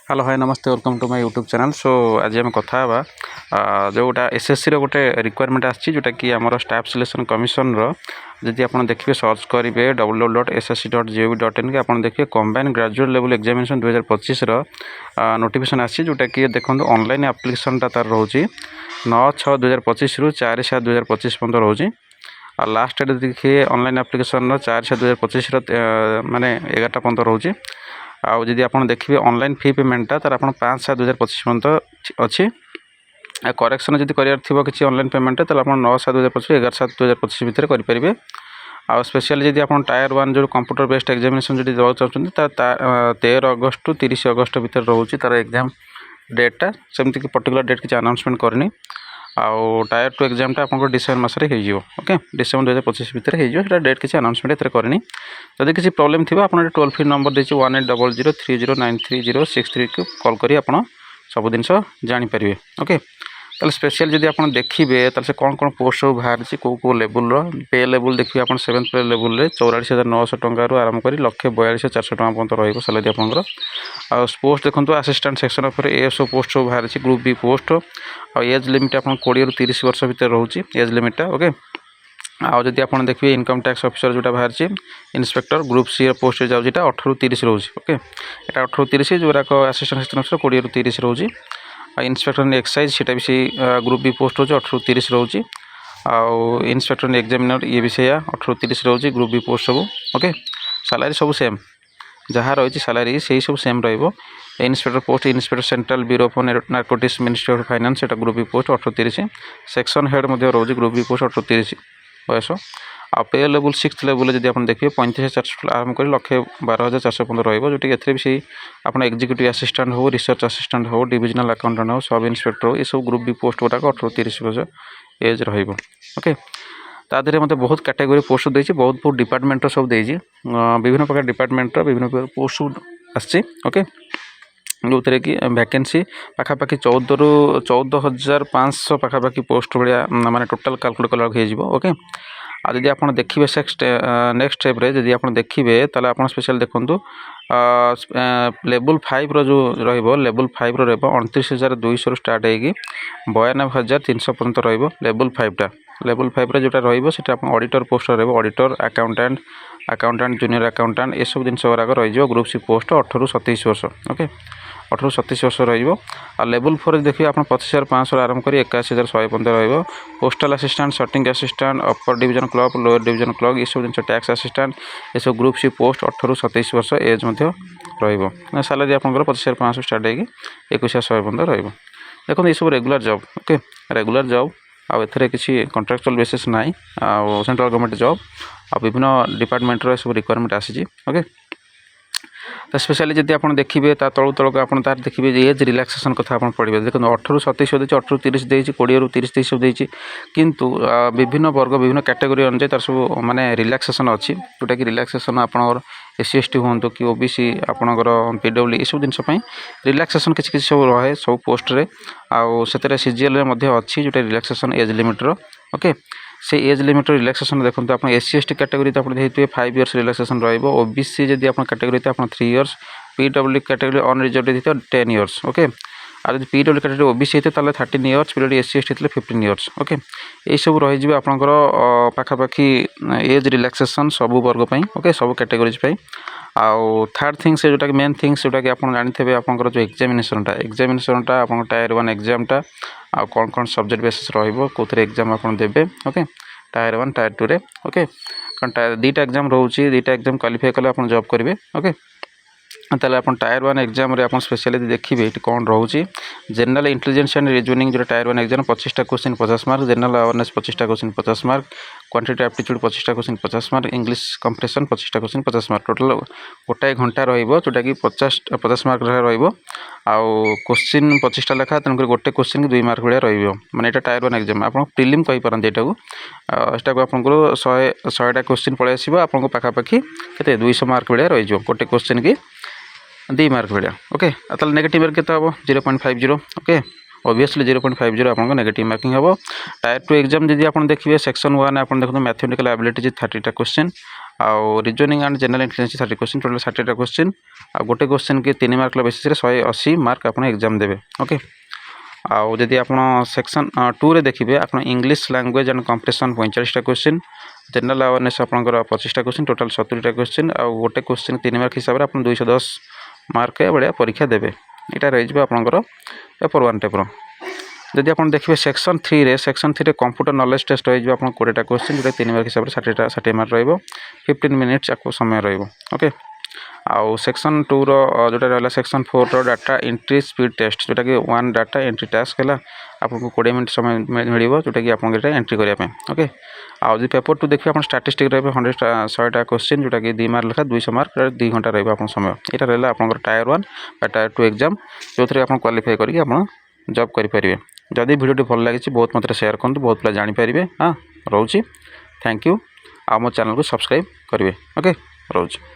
Hello hi नमस्ते welcome to my YouTube channel. So आज आम कथा जोटा एसएससी रो गोटे रिक्वायरमेंट आछि जोटा कि आमर स्टाफ सिलेक्शन कमिशन रो जदि आपण देखिए सर्च करेंगे www.ssc.gov.in के आपण देखिए कंबाइन ग्रेजुएट लेवल एग्जामिनेशन 2025 रो नोटिफिकेशन आछि जोटा कि देखंतु ऑनलाइन एप्लिकेशन ता तार रहउची 9/6/2025 रु 4/7/2025 पर्यंत रहउची। और लास्ट डेट देखिए ऑनलाइन एप्लिकेशन 4/7/2025 माने 11टा पर्यंत रहउची। आउ जदि आप देखिए ऑनलाइन फी पेमेंटा तार आप 5/7/2025 पर्यंत अच्छी करेक्शन जब करार किसी ऑनलाइन पेमेंट तो आप 9/7/2025 11/7/2025 भितर करेंगे। आ स्पेशली जब आप टायर 1 जो कंप्यूटर बेस्ड एग्जामिनेशन जब देवा चाहते 13 अगस्त टू 30 अगस्त भितर रोचे तार एग्जाम डेटा सेमती कि पर्टिकुलर डेट किसी अनाउंसमेंट करनी। आउ टायर 2 एग्जामटा आप डिसेम्बर मसरे हो ओके डिसेम्बर 2025 भितर हो डेट किसी अनाउंसमेंट एत करनी। जदि किसी प्रॉब्लम थी आप टोल फ्री नंबर देखिए 1800309363 को कॉल करी आप सब जिन जापर ओके। ताल स्पेशल जब आप देखिए तो कौन कौन पोस्ट सब बाहर कौ लेवल पे लेवल देखिए आप 7th पे लेवल 44,900 टकर आरंभ कर 1,42,400 टका पर्यंत रही सैलरी आपंकर। पोस्ट देखो assistant section officer ASO post सब बाहर group B post age limit आप 20 ରୁ 30 वर्ष भितर रोचे एज लिमिटा ओके। आदि आप देखिए इनकम टैक्स ऑफिसर जोटा बाहर इंस्पेक्टर ग्रुप सी पोस्ट जाऊँगा 18 ରୁ 30 रोचे ओके। यहाँ 18 ରୁ 30 जोराक असिस्टेंट सेक्शन ऑफिसर 20 ରୁ 30 रोचे। इंस्पेक्टर एक्साइज सीटा भी सी ग्रुप बी पोस्ट रोचे 18 ରୁ 30 रोचे। आउ इंस्पेक्टर एग्जामिनर ये भी से 18 ରୁ 30 रोचे ग्रुप बी पोस्ट सब ओके। सैलरी सब सेम जहाँ रही सैलरी से सब सेम रही। Inspector post inspector central bureau of narcotics ministry of finance से ग्रुप बी पोस्ट 18 ରୁ 30। सेक्शन हेड रोचे ग्रुप बी पोस्ट 18 ରୁ 30 बयस। आ पे लेवल 6th लेवल जब आप देखिए 35,400 आरंभ कर 1,12,400 पर्यंत रही जोटी एथेरे भी सही आप एग्जीक्यूटिव असिस्टेंट हो रिसर्च असिस्टेंट हो डिविजनल अकाउंटेंट हो सब इंस्पेक्टर हो ये सब ग्रुप बी पोस्ट गुड़ाक 18 ରୁ 30 वर्ष एज रोके। तादेह मतलब बहुत कैटेगरी पोस्ट देती बहुत बहुत डिपार्टमेंट सब देती विभिन्न प्रकार डिपार्टमेंट विभिन्न प्रकार पोस्ट आसचे ओके। जो थे कि वैकेंसी पाखापाखि 14 ରୁ 14,500 पाखापाखि पोस्ट भाया माने टोटाल कैलकुलेट कला हो ओके। आदि आप देखिए नेक्स्ट स्टेप रे जदि आप देखिए ताले आप स्पेशल देखूँ लेवल 5 रो जो रहिबो लेवल 5 रो रहबो 29,200 स्टार्ट होगी 92,300 पर्यंत रहिबो लेवल 5 टा। लेवल 5 रे जोटा रहिबो सेटा आप ऑडिटर पोस्ट रहबो ऑडिटर अकाउंटेंट जूनियर अकाउंटेंट ये सब जिन गुराक रही ग्रुप सी पोस्ट 18 ରୁ 27 वर्ष ओके 18 ରୁ 27 वर्ष रहिबो। आ लेवल 4 देखिए आप 25,500 आरंभ कर 81,100 पर्यंत रहिबो। Postal assistant shirting assistant upper division clerk lower division clerk ये सब जिन टैक्स असिस्टेंट ये सब ग्रुप सी पोस्ट 18 ରୁ 27 वर्ष एज रहिबो। सैलरी आपंकर 25,500 स्टार्ट होगी 21,100 पर्यंत रहिबो। देखो ये सब regular job okay regular job आउ एथरे किसी कॉन्ट्रैक्चुअल बेसिस ना आ सेंट्रल गवर्नमेंट जॉब आ विभिन्न डिपार्टमेंट रो सब रिक्वायरमेंट आसी ओके। तो स्पेशली जब आप देखिए तलू तलक आप देखिए एज रिलैक्सेशन कथा आप पढ़े देखो 18 ରୁ 27 देती 18 ରୁ 30 देती 20 ରୁ 30 सब देती किंतु विभिन्न वर्ग विभिन्न कैटेगरी अनुसार तार सब माने रिलैक्सेशन अच्छी जोटा कि रिलैक्सेशन आपनकर SC ST हूँ कि OBC आपनकर PW ये सब जिन रिलैक्सेशन किसी किसी सब रहे सब पोस्ट रे आउ से CGL अच्छी जोटा रिलैक्सेशन एज लिमिट ओके। से एज लिमिट रिलैक्सेशन देखो आप SC ST कैटेगरी तो आप 5 इयर्स रिलैक्सेशन रहिबो। OBC जदि आप कैटेगरी तो आप 3 इयर्स PW कैटेगरी अनरिजर्वड तो 10 इयर्स ओके। और जब PW कैटेगरी OBC होते 13 years PW SC ST 15 years okay. ये सब रही आपंकर पाखापाखि एज रिलैक्सेशन सब वर्ग पर ओके सब कैटेगरीज आउ थर्ड थिंग से जोटा कि मेन थिंग जोटा कि आप जानते हैं आपंकर जो एग्जामिनेशनटा आप टायर 1 एग्जामटा आ कौन कौन सब्जेक्ट बेसिस रहिबो कोथरे एग्जाम आप देबे ओके टायर 1 टायर 2 रे ओके। कारण टायर 2टा एग्जाम रोचे 2टा एग्जाम क्वालिफाई कले आप जॉब करेंगे ओके। ताले आप टायर 1 एग्जाम रे आप स्पेशली देखिए ये कौन रोचे जनरल इंटेलिजेंस एंड रीजनिंग जो टायर 1 एग्जाम 25टा क्वेश्चन 50 मार्क जनरल अवेयरनेस 25टा क्वेश्चन 50 मार्क क्वांटिटी एप्टीट्यूड 25टा क्वेश्चन 50 मार्क इंग्लिश कंप्रेशन 25टा क्वेश्चन 50 मार्क टोटल गोटाए घंटा रहिबो जोटा कि 50 मार्क रहिबो आउ क्वेश्चन 25टा लेखा तेणुक गोटे क्वेश्चन की 2 मार्क भाया रहिबो माने एटा टायर 1 एग्जाम आप प्रिलिम कहि पारन एटा को आपनको 100टा क्वेश्चन पळे आसीबो आपनको पाखापाखि केते 200 मार्क भाया रहिजो गोटे क्वेश्चन की 2 मार्क भाया ओके। ताले नेगेटिव मार्क केते हम 0.50 ओके ओबियसली 0.50 आपको नेगेटिव मार्किंग हम। टायर 2 एग्जाम जब आप देखिए सेक्शन 1 आप देखते मैथमेटिकल एबिलिटी 30टा क्वेश्चन आउ reasoning and general intelligence 30 question total 60टा क्वेश्चन आ गोटे क्वेश्चन के 3 मार्क बेसिस 180 मार्क आप एग्जाम देवे। ओके आउ जदि आप सेक्शन 2 रे देखिए आप English language and comprehension 45टा question general awareness आपंकर 25टा क्वेश्चन टोटल 70टा क्वेश्चन आ गोटे क्वेश्चन 3 मार्क हिसाब से आप 210 मार्क भाया परीक्षा देवे। यहाँ रही आपंकर पेपर 1 टाइप्र। जदि आप देखिए सेक्शन 3 रे कंप्यूटर नॉलेज टेस्ट रही आप 20टा क्वेश्चन जो 3 मार्क हिसाब से 60 मार्क रही 15 मिनिट्स आपको समय रही। ओके आउ सेक्शन 2 जोटा रहा section 4 data entry speed test जोटा कि 1 डाटा एंट्री टास्क है आपको 20 मिनट समय मिल जोटा कि आप एंट्री करने। ओके आउ जो पेपर 2 देखिए आप स्टैटिस्टिक्स रही 100टा क्वेश्चन जोटा कि 2 मार्क लेखा 200 मार्क 2 घंटा रही आप समय। यहाँ रहा आप टायर 1 टायर 2 एग्जाम जो थे आप क्वालिफाई करके आप जॉब करेंगे। जदि वीडियो भल लगी बहुत मात्रा शेयर करूँ बहुत पिला जानीपारे। हाँ रोचे थैंक यू आ मो चैनल को सब्सक्राइब करेंगे। ओके रोचे।